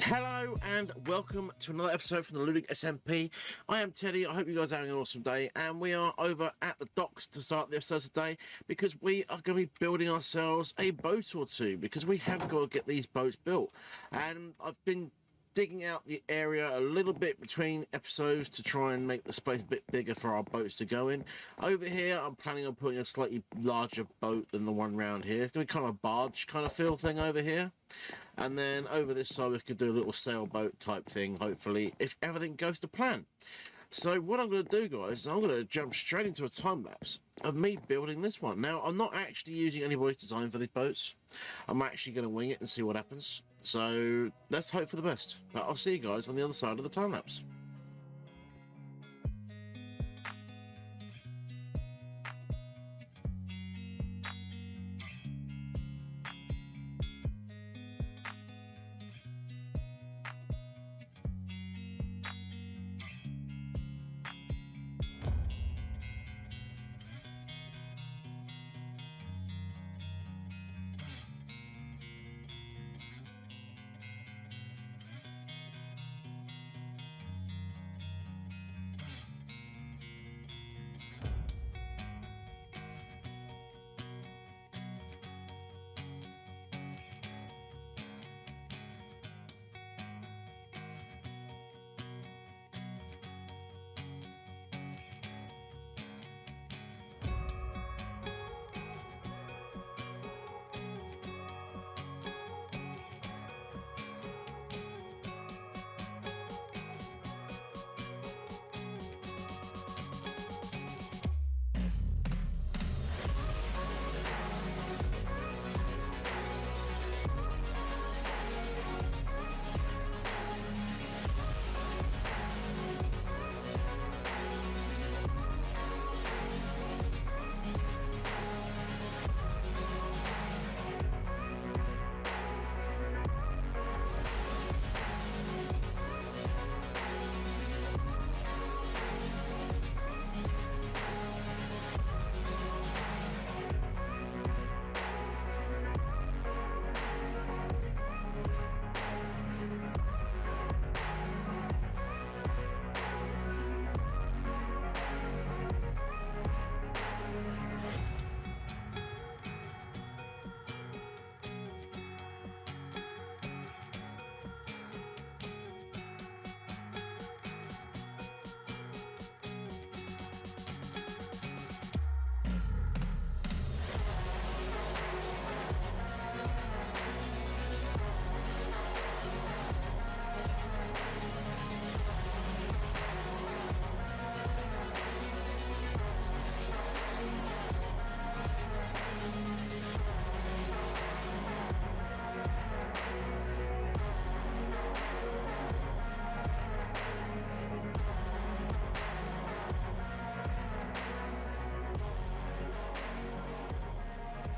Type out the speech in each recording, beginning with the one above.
Hello and welcome to another episode from the Ludic SMP. I am Teddy. I hope you guys are having an awesome day, and we are over at the docks to start the episode today because we are going to be building ourselves a boat or two because we have got to get these boats built. And I've been digging out the area a little bit between episodes to try and make the space a bit bigger for our boats to go in. Over here I'm planning on putting a slightly larger boat than the one round here. It's going to be kind of a barge kind of feel thing over here, and then over this side we could do a little sailboat type thing, hopefully, if everything goes to plan. So what I'm going to do, guys, is I'm going to jump straight into a time lapse of me building this one. Now, I'm not actually using anybody's design for these boats. I'm actually going to wing it and see what happens. So let's hope for the best. But I'll see you guys on the other side of the time lapse.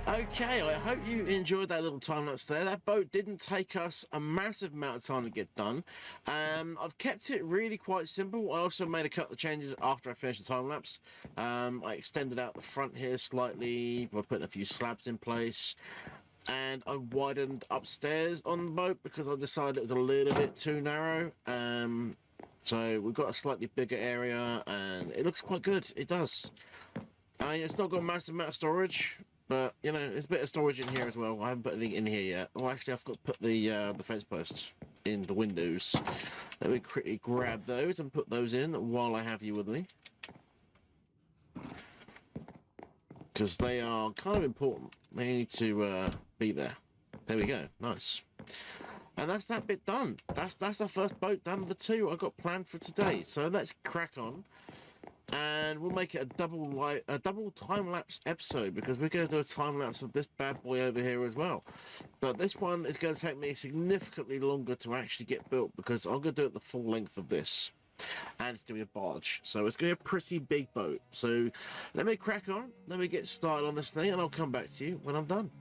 Okay, I hope you enjoyed that little time lapse there. That boat didn't take us a massive amount of time to get done. I've kept it really quite simple. I also made a couple of changes after I finished the time lapse. I extended out the front here slightly by putting a few slabs in place, and I widened upstairs on the boat because I decided it was a little bit too narrow. So we've got a slightly bigger area and it looks quite good. It does. It's not got a massive amount of storage, but you know, there's a bit of storage in here as well. I haven't put anything in here yet. Oh, actually, I've got to put the fence posts in the windows. Let me quickly grab those and put those in while I have you with me, because they are kind of important. They need to be there. There we go. Nice. And that's that bit done. That's our first boat done of the two I got planned for today. So let's crack on. And we'll make it a double time-lapse episode because we're going to do a time-lapse of this bad boy over here as well. But this one is going to take me significantly longer to actually get built because I'm going to do it the full length of this. And it's going to be a barge. So it's going to be a pretty big boat. So let me crack on. Let me get started on this thing and I'll come back to you when I'm done.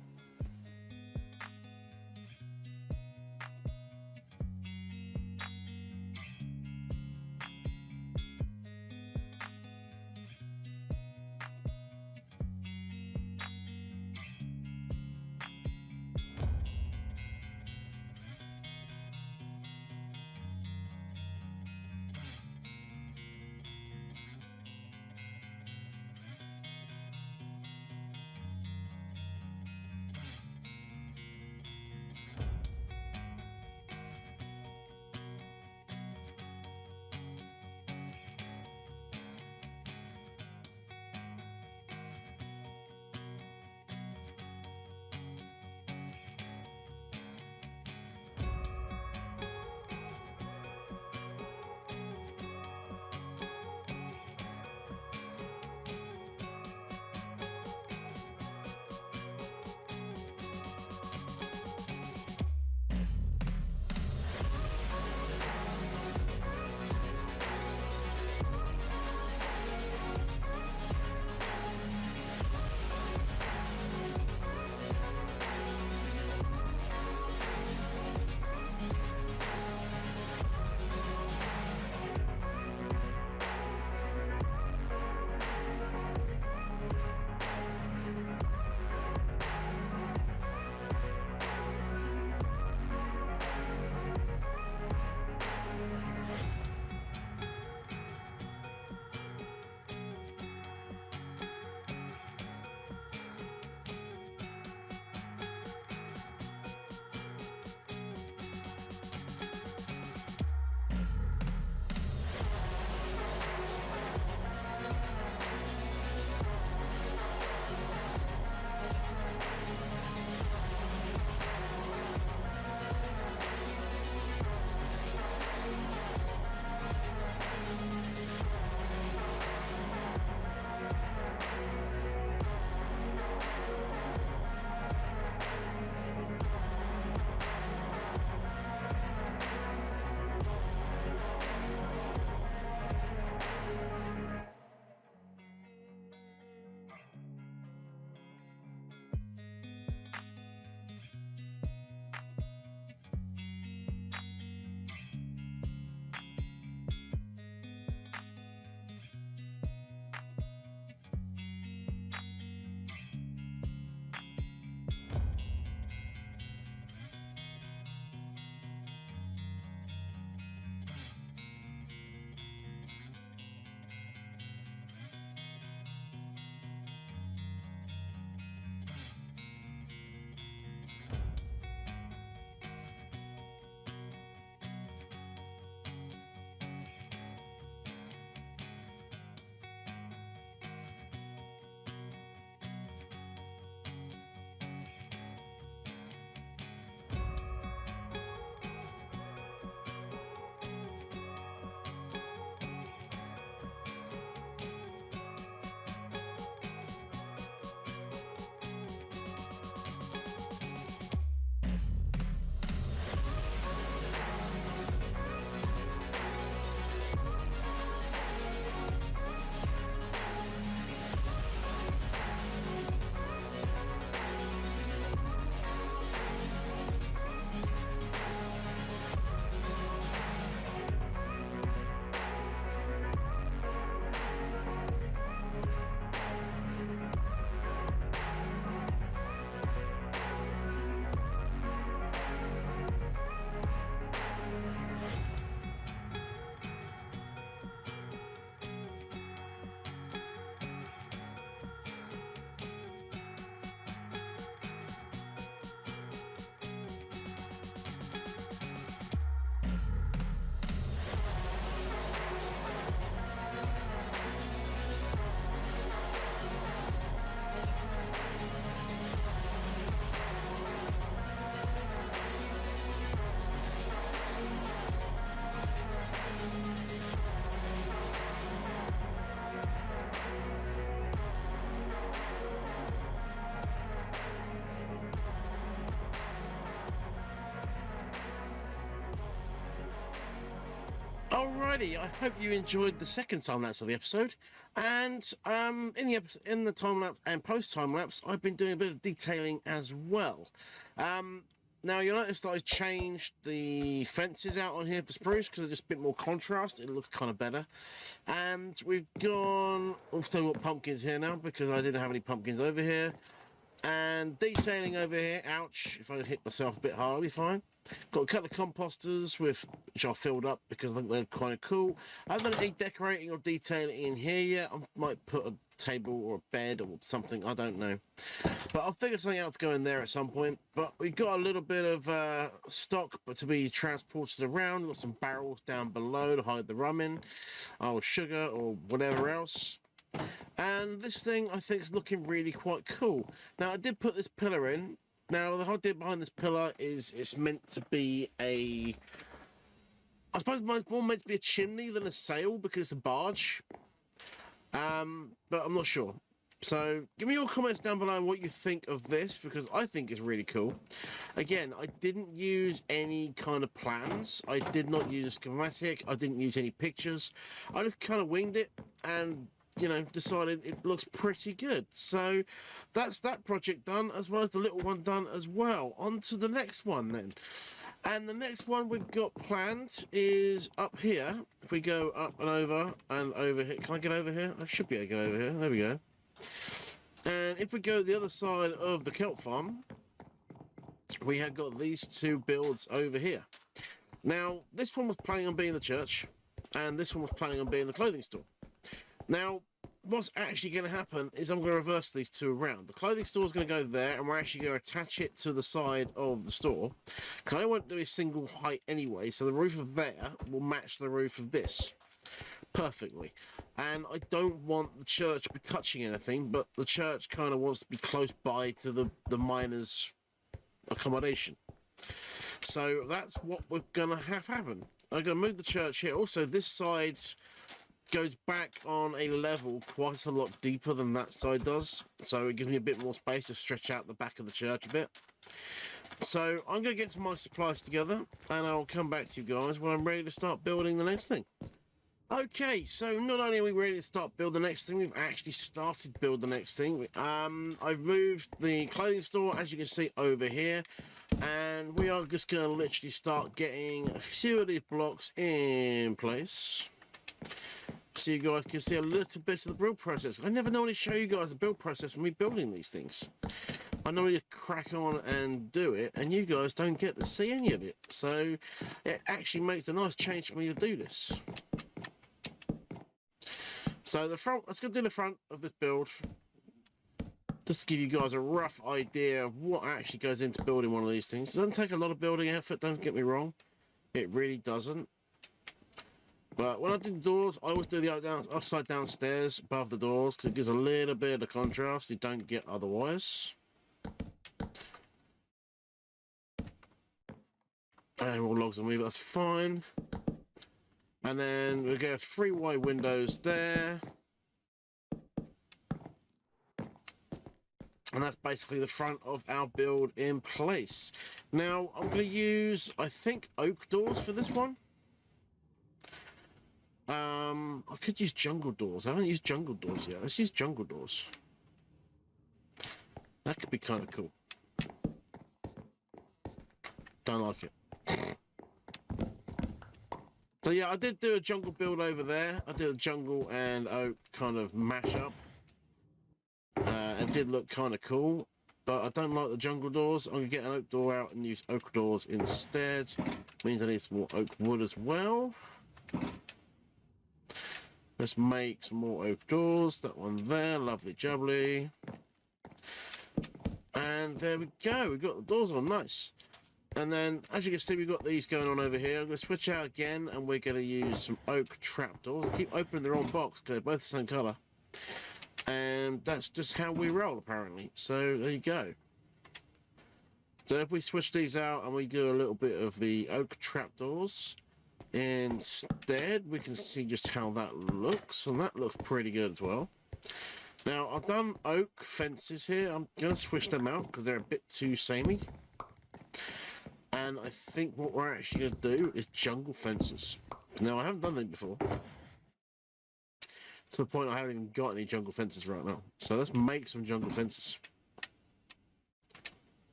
Alrighty, I hope you enjoyed the second time lapse of the episode. And in the time lapse and post time lapse, I've been doing a bit of detailing as well. Now you'll notice that I changed the fences out on here for spruce because they're just a bit more contrast. It looks kind of better. And we've gone also got pumpkins here now because I didn't have any pumpkins over here. And detailing over here, ouch, if I hit myself a bit hard, I'll be fine. Got a couple of composters which I filled up because I think they're kind of cool. I haven't done any decorating or detailing in here yet. I might put a table or a bed or something, I don't know. But I'll figure something out to go in there at some point. But we've got a little bit of stock to be transported around. We've got some barrels down below to hide the rum in, or sugar or whatever else. And this thing I think is looking really quite cool. Now I did put this pillar in. Now the whole idea behind this pillar is it's meant to be I suppose it's more meant to be a chimney than a sail because it's a barge. But I'm not sure. So give me your comments down below on what you think of this because I think it's really cool. Again, I didn't use any kind of plans. I did not use a schematic. I didn't use any pictures. I just kind of winged it and decided it looks pretty good. So that's that project done, as well as the little one done as well. On to the next one then. And the next one we've got planned is up here. If we go up and over here. Can I get over here? I should be able to get over here. There we go. And if we go the other side of the kelp farm, we have got these two builds over here. Now, this one was planning on being the church, and this one was planning on being the clothing store. Now, what's actually going to happen is I'm going to reverse these two around. The clothing store is going to go there, and we're actually going to attach it to the side of the store. Because I won't do a single height anyway, so the roof of there will match the roof of this perfectly. And I don't want the church to be touching anything, but the church kind of wants to be close by to the miners' accommodation. So that's what we're going to have happen. I'm going to move the church here. Also, this side goes back on a level quite a lot deeper than that side does, so it gives me a bit more space to stretch out the back of the church a bit. So I'm going to get some of my supplies together and I'll come back to you guys when I'm ready to start building the next thing. Okay, so not only are we ready to start build the next thing, we've actually started to build the next thing. I've moved the clothing store, as you can see, over here, and we are just going to literally start getting a few of these blocks in place, so you guys can see a little bit of the build process. I never normally show you guys the build process for me building these things. I normally crack on and do it, and you guys don't get to see any of it. So it actually makes a nice change for me to do this. So the front, let's go do the front of this build, just to give you guys a rough idea of what actually goes into building one of these things. It doesn't take a lot of building effort, don't get me wrong. It really doesn't. But when I do the doors, I always do the upside downstairs above the doors because it gives a little bit of contrast you don't get otherwise. And all logs on me, but that's fine. And then we'll get 3 wide windows there. And that's basically the front of our build in place. Now, I'm going to use, I think, oak doors for this one. I could use jungle doors. I haven't used jungle doors yet. Let's use jungle doors. That could be kind of cool. Don't like it. So yeah, I did do a jungle build over there. I did a jungle and oak kind of mashup. It did look kind of cool, but I don't like the jungle doors. I'm going to get an oak door out and use oak doors instead. Means I need some more oak wood as well. Let's make some more oak doors. That one there, lovely jubbly. And there we go. We've got the doors on, nice. And then, as you can see, we've got these going on over here. I'm going to switch out again, and we're going to use some oak trapdoors. I keep opening the wrong box because they're both the same colour. And that's just how we roll, apparently. So, there you go. So, if we switch these out and we do a little bit of the oak trapdoors instead, we can see just how that looks. And that looks pretty good as well. Now, I've done oak fences here. I'm going to switch them out because they're a bit too samey. And I think what we're actually going to do is jungle fences. Now, I haven't done that before. To the point I haven't even got any jungle fences right now. So let's make some jungle fences.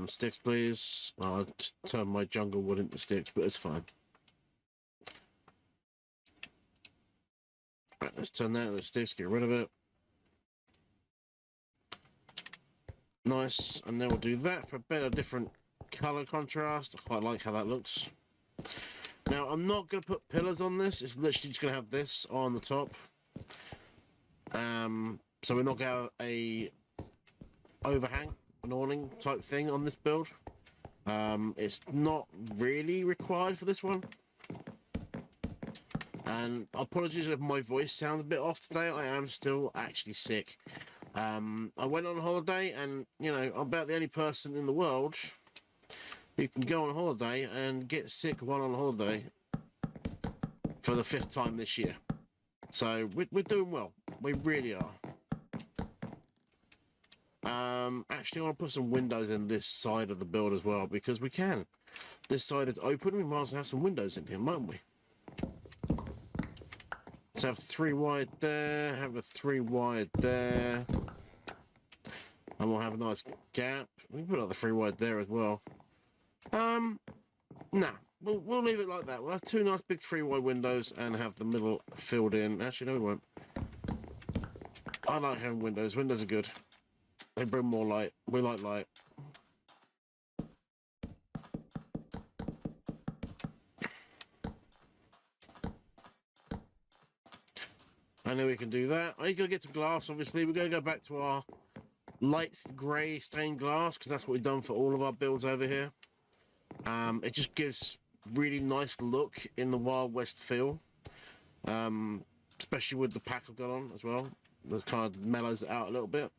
Sticks, please. I'll just turn my jungle wood into sticks, but it's fine. Right, let's turn that into sticks, get rid of it. Nice, and then we'll do that for a better different colour contrast. I quite like how that looks. Now, I'm not going to put pillars on this. It's literally just going to have this on the top. So we're not going to have a overhang, an awning type thing on this build. It's not really required for this one. And apologies if my voice sounds a bit off today. I am still actually sick. I went on holiday, and you know, I'm about the only person in the world who can go on holiday and get sick while on holiday for the 5th time this year. So we're doing well. We really are. Actually, I want to put some windows in this side of the build as well, because we can. This side is open. We might as well have some windows in here, mightn't we? Let's have 3 wide there. Have a 3 wide there. And we'll have a nice gap. We can put another 3 wide there as well. Nah, we'll leave it like that. We'll have 2 nice big 3 wide windows and have the middle filled in. Actually, no, we won't. I like having windows. Windows are good. They bring more light. We like light. I know we can do that. I need to go get some glass, obviously. We're going to go back to our light grey stained glass, because that's what we've done for all of our builds over here. It just gives really nice look in the Wild West feel. Especially with the pack I've got on as well. It kind of mellows it out a little bit.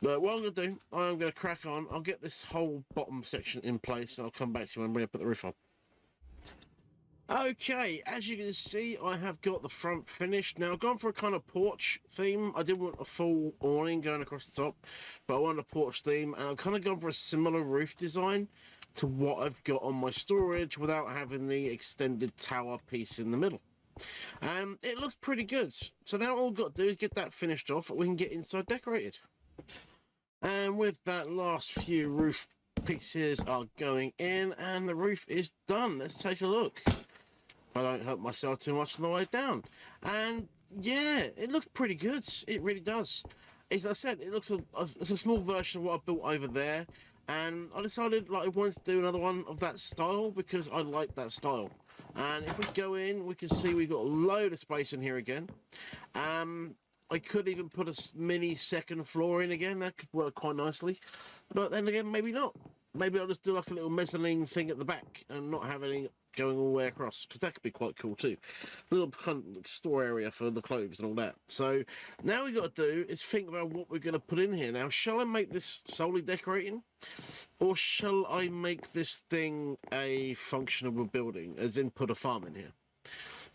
But what I'm going to do, I'm going to crack on. I'll get this whole bottom section in place, and I'll come back to you when I'm ready to put the roof on. Okay, as you can see, I have got the front finished. Now, I've gone for a kind of porch theme. I didn't want a full awning going across the top, but I wanted a porch theme, and I've kind of gone for a similar roof design to what I've got on my storage without having the extended tower piece in the middle. And it looks pretty good. So now all I've got to do is get that finished off, and we can get inside decorated. And with that, last few roof pieces are going in, and the roof is done. Let's take a look. If I don't hurt myself too much on the way down. And yeah, it looks pretty good. It really does. As I said, it looks it's a small version of what I built over there. And I decided like I wanted to do another one of that style because I like that style. And if we go in, we can see we've got a load of space in here again. I could even put a mini second floor in again. That could work quite nicely. But then again, maybe not. Maybe I'll just do like a little mezzanine thing at the back and not have any going all the way across, because that could be quite cool too. A little kind of store area for the clothes and all that. So now we got to do is think about what we're going to put in here. Now, shall I make this solely decorating, or shall I make this thing a functional building, as in put a farm in here?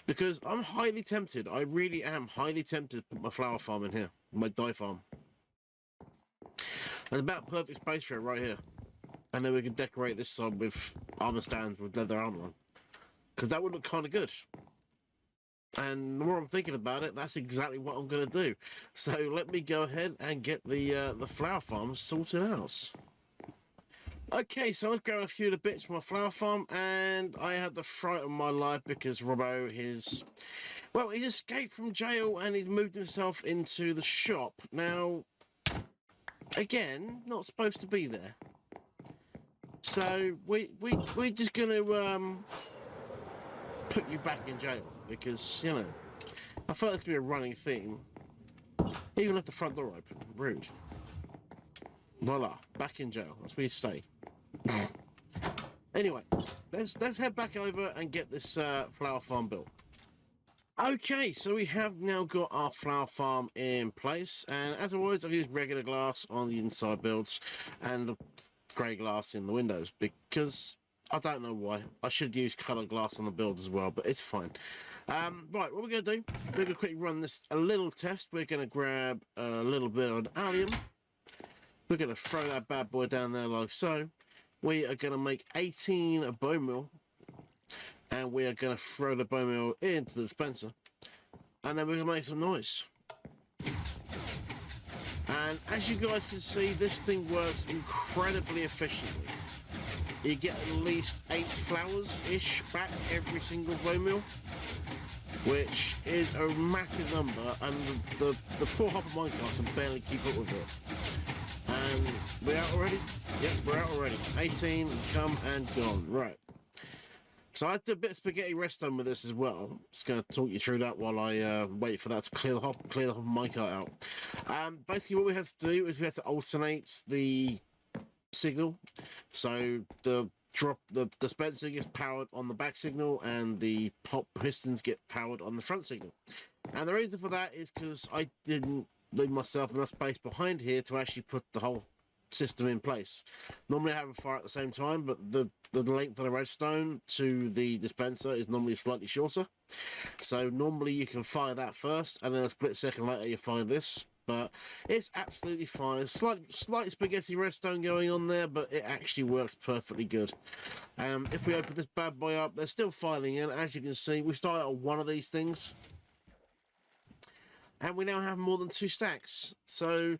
Because I'm highly tempted, I really am highly tempted to put my flower farm in here, my dye farm. There's about perfect space for it right here. And then we can decorate this side with armor stands with leather armor on. Because that would look kind of good. And the more I'm thinking about it, that's exactly what I'm going to do. So let me go ahead and get the flower farm sorted out. Okay, so I was grabbing a few of the bits from my flower farm, and I had the fright of my life because Robbo, he's escaped from jail and he's moved himself into the shop. Now, again, not supposed to be there. So we're just going to put you back in jail because, you know, I thought this could be a running theme. Even left the front door open. Rude. Voila, back in jail. That's where you stay. Anyway, let's head back over and get this flower farm built. Okay, so we have now got our flower farm in place, and as always, I've used regular glass on the inside builds and grey glass in the windows because I don't know why. I should use coloured glass on the build as well, but it's fine. Right, what we're going to do, we're going to quickly run this a little test. We're going to grab a little bit of allium. We're going to throw that bad boy down there like so. We are going to make 18 bone meal. and we are going to throw the bone meal into the dispenser, and then we're going to make some noise. And as you guys can see, this thing works incredibly efficiently. You get at least 8 flowers-ish back every single bone meal, which is a massive number, and the poor hopper minecart can barely keep up with it. And we're out already? Yep, we're out already. 18, come and gone. Right. So I did a bit of spaghetti redstone with this as well. Just going to talk you through that while I wait for that to clear the hopper minecart out. Basically what we had to do is we had to alternate the signal. So the dispenser gets powered on the back signal and the pop pistons get powered on the front signal. And the reason for that is because I didn't leave myself enough space behind here to actually put the whole system in place. Normally I have a fire at the same time, but the length of the redstone to the dispenser is normally slightly shorter. So normally you can fire that first, and then a split second later you fire this. But it's absolutely fine. Slight spaghetti redstone going on there, but it actually works perfectly good. If we open this bad boy up, they're still filing in. As you can see, we started out with one of these things, and we now have more than 2 stacks. So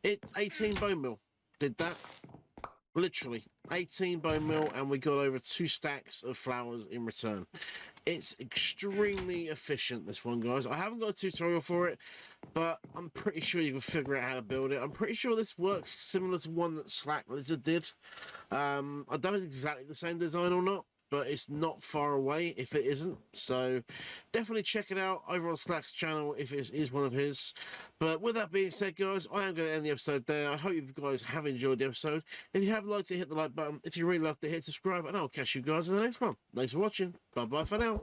18 bone meal did that. Literally 18 bone meal, and we got over 2 stacks of flowers in return. It's extremely efficient, this one, guys. I haven't got a tutorial for it, but I'm pretty sure you can figure out how to build it. I'm pretty sure this works similar to one that Slack Lizard did. I don't know if it's exactly the same design or not, but it's not far away if it isn't. So definitely check it out over on Slack's channel if it is one of his. But with that being said, guys, I am going to end the episode there. I hope you guys have enjoyed the episode. If you have liked it, hit the like button. If you really loved it, hit subscribe, and I'll catch you guys in the next one. Thanks for watching. Bye bye for now.